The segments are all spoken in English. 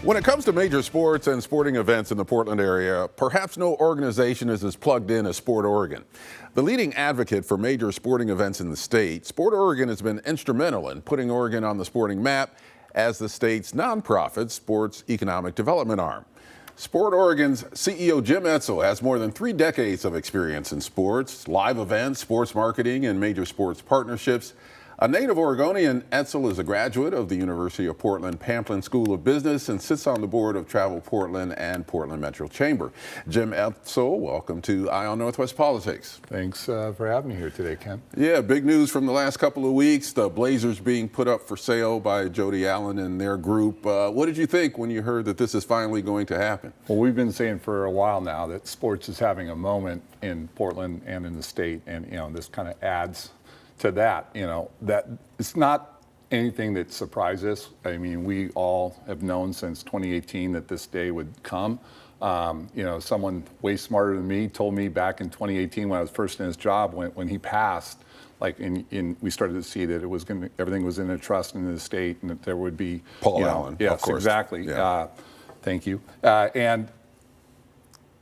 When it comes to major sports and sporting events in the Portland area, perhaps no organization is as plugged in as Sport Oregon. The leading advocate for major sporting events in the state, Sport Oregon has been instrumental in putting Oregon on the sporting map as the state's nonprofit sports economic development arm. Sport Oregon's CEO Jim Etzel has more than 3 decades of experience in sports, live events, sports marketing, and major sports partnerships. A native Oregonian, Etzel is a graduate of the University of Portland Pamplin School of Business and sits on the board of Travel Portland and Portland Metro Chamber. Jim Etzel, welcome to Eye on Northwest Politics. Thanks for having me here today, Ken. Yeah, big news from the last couple of weeks, the Blazers being put up for sale by Jody Allen and their group. What did you think when you heard that this is finally going to happen? Well, we've been saying for a while now that sports is having a moment in Portland and in the state, and this kind of adds to that, that it's not anything that surprises us. I mean, we all have known since 2018 that this day would come. Someone way smarter than me told me back in 2018 when I was first in his job, when he passed, we started to see that it was everything was in a trust in the state, and that there would be Paul Allen. Yes, of course. Exactly. Yeah. Thank you. And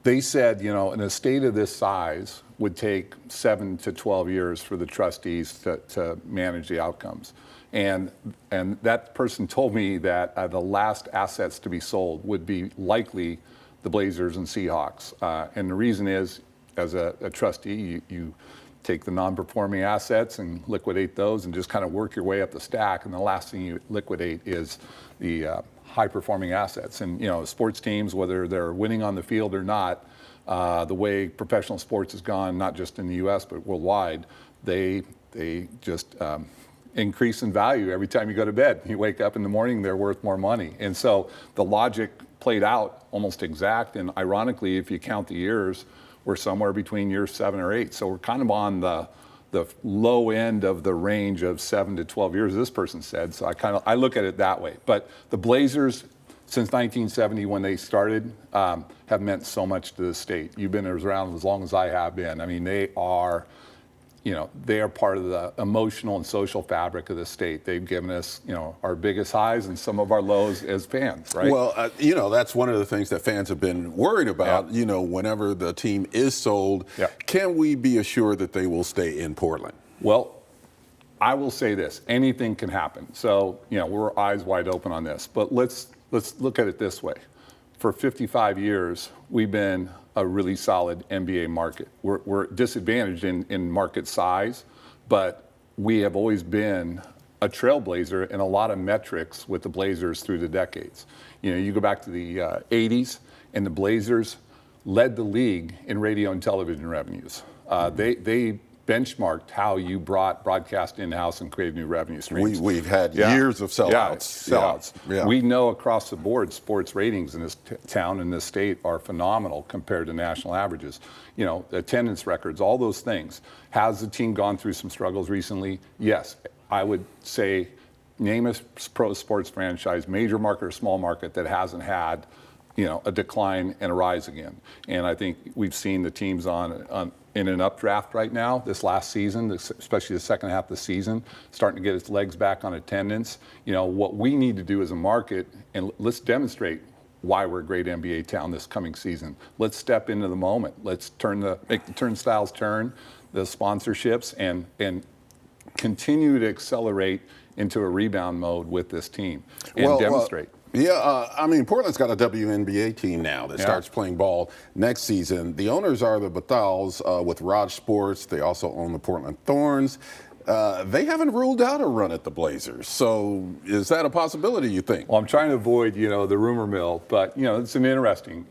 they said, in a state of this size, would take 7 to 12 years for the trustees to manage the outcomes. And that person told me that the last assets to be sold would be likely the Blazers and Seahawks. And the reason is, as a trustee, you take the non-performing assets and liquidate those and just kind of work your way up the stack. And the last thing you liquidate is the high-performing assets. And, sports teams, whether they're winning on the field or not, the way professional sports has gone, not just in the U.S. but worldwide, they just increase in value every time you go to bed. You wake up in the morning, they're worth more money. And so the logic played out almost exact. And ironically, if you count the years, we're somewhere between years 7 or 8. So we're kind of on the low end of the range of 7 to 12 years, this person said. So I look at it that way. But the Blazers, since 1970, when they started, have meant so much to the state. You've been around as long as I have been. I mean, they are part of the emotional and social fabric of the state. They've given us, our biggest highs and some of our lows as fans, right? Well, that's one of the things that fans have been worried about, whenever the team is sold. Yeah. Can we be assured that they will stay in Portland? Well, I will say this, anything can happen. So, we're eyes wide open on this. But let's look at it this way. For 55 years, we've been a really solid NBA market. We're disadvantaged in market size, but we have always been a trailblazer in a lot of metrics with the Blazers through the decades. You go back to the 80s, and the Blazers led the league in radio and television revenues. They benchmarked how you brought broadcast in-house and created new revenue streams. We've had years of sellouts. Yeah, sellouts. Yeah. We know across the board sports ratings in this town and this state are phenomenal compared to national averages. Attendance records, all those things. Has the team gone through some struggles recently? Yes. I would say name a pro sports franchise, major market or small market, that hasn't had a decline and a rise again. And I think we've seen the teams in an updraft right now, this last season, especially the second half of the season, starting to get its legs back on attendance. What we need to do as a market, and let's demonstrate why we're a great NBA town this coming season. Let's step into the moment. Let's make the turnstiles turn, the sponsorships, and continue to accelerate into a rebound mode with this team and demonstrate. Portland's got a WNBA team now that starts playing ball next season. The owners are the Bethals with Raj Sports. They also own the Portland Thorns. They haven't ruled out a run at the Blazers. So is that a possibility, you think? Well, I'm trying to avoid, the rumor mill, but, it's an interesting,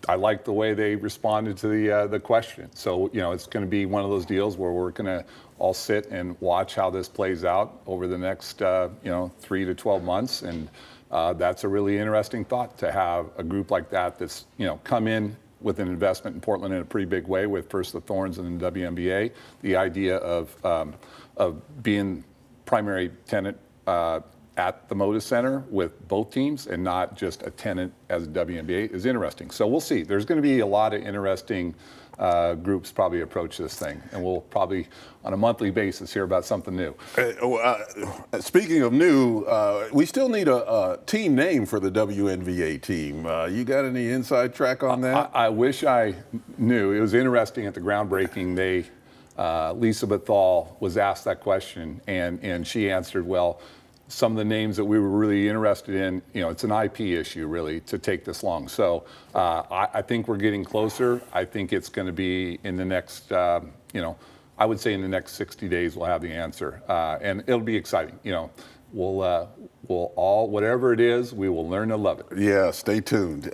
I like the way they responded to the question. So, it's going to be one of those deals where we're going to all sit and watch how this plays out over the next, 3 to 12 months. And that's a really interesting thought to have a group like that that's, come in with an investment in Portland in a pretty big way with first the Thorns and then the WNBA. The idea of being primary tenant at the Moda Center with both teams and not just a tenant as a WNBA is interesting. So we'll see. There's going to be a lot of interesting groups probably approach this thing. And we'll probably, on a monthly basis, hear about something new. Speaking of new, we still need a team name for the WNBA team. You got any inside track on that? I wish I knew. It was interesting at the groundbreaking. Lisa Bethal was asked that question, and she answered, well, some of the names that we were really interested in, it's an IP issue, really, to take this long. So I think we're getting closer. I think it's going to be in the next, I would say in the next 60 days we'll have the answer. And it'll be exciting. We'll all, whatever it is, we will learn to love it. Yeah, stay tuned.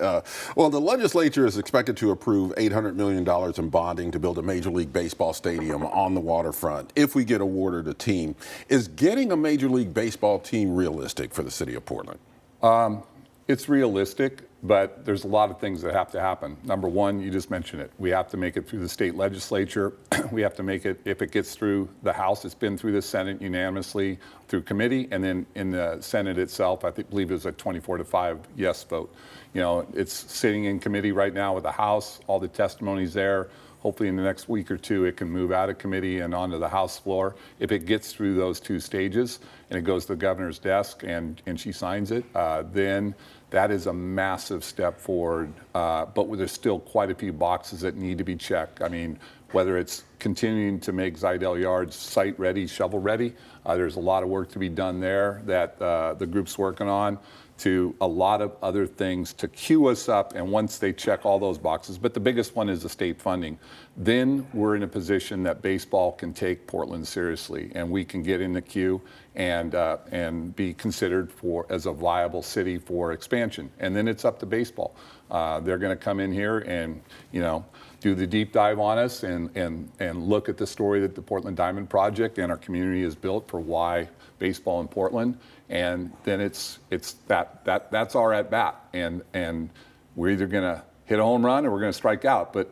Well, the legislature is expected to approve $800 million in bonding to build a Major League Baseball stadium on the waterfront if we get awarded a team. Is getting a Major League Baseball team realistic for the city of Portland? It's realistic, but there's a lot of things that have to happen. Number one, you just mentioned it. We have to make it through the state legislature. We have to make it, if it gets through the House, it's been through the Senate unanimously through committee, and then in the Senate itself, I believe it was a 24-5 yes vote. It's sitting in committee right now with the House, all the testimony's there. Hopefully in the next week or two, it can move out of committee and onto the House floor. If it gets through those two stages and it goes to the governor's desk and she signs it, then that is a massive step forward. But there's still quite a few boxes that need to be checked. I mean, whether it's continuing to make Zidell Yards site ready, shovel ready, there's a lot of work to be done there that the group's working on, to a lot of other things to queue us up, and once they check all those boxes, but the biggest one is the state funding, then we're in a position that baseball can take Portland seriously, and we can get in the queue and be considered as a viable city for expansion. And then it's up to baseball. They're going to come in here and do the deep dive on us and look at the story that the Portland Diamond Project and our community has built for why baseball in Portland. And then that's our at bat, and we're either going to hit a home run or we're going to strike out. But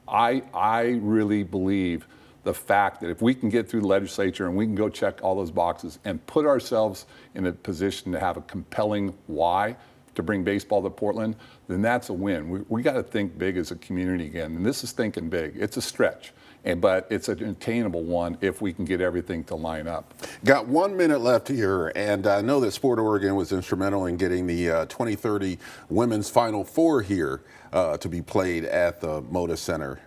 I really believe the fact that if we can get through the legislature and we can go check all those boxes and put ourselves in a position to have a compelling why to bring baseball to Portland, then that's a win. We got to think big as a community again, and this is thinking big. It's a stretch. But it's an attainable one if we can get everything to line up. Got 1 minute left here, and I know that Sport Oregon was instrumental in getting the 2030 Women's Final Four here to be played at the Moda Center.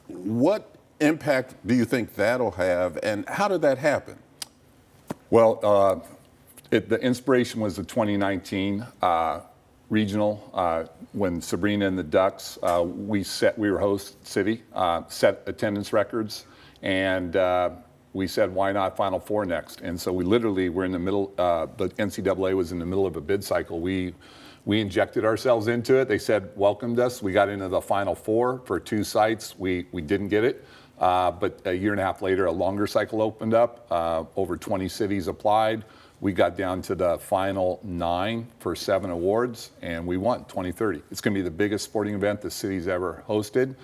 What impact do you think that'll have, and how did that happen? Well, the inspiration was the 2019 regional, when Sabrina and the Ducks, we were host city, set attendance records, and we said, why not Final Four next? And so we literally were in the middle, the NCAA was in the middle of a bid cycle. We injected ourselves into it. They said, welcomed us. We got into the Final Four for 2 sites. We didn't get it. But a year and a half later, a longer cycle opened up. Over 20 cities applied. We got down to the final 9 for 7 awards, and we won 2030. It's going to be the biggest sporting event the city's ever hosted.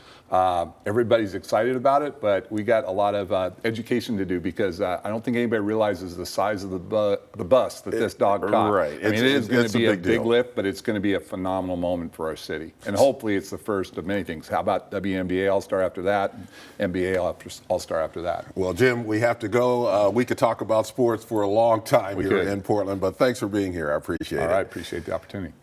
Everybody's excited about it, but we got a lot of education to do, because I don't think anybody realizes the size of the bus that this dog caught. Right. I mean, it is going to be a big lift, but it's going to be a phenomenal moment for our city. And hopefully it's the first of many things. How about WNBA All-Star after that, and NBA All-Star after that? Well, Jim, we have to go. We could talk about sports for a long time here in Portland, but thanks for being here. I appreciate it. All right, appreciate the opportunity.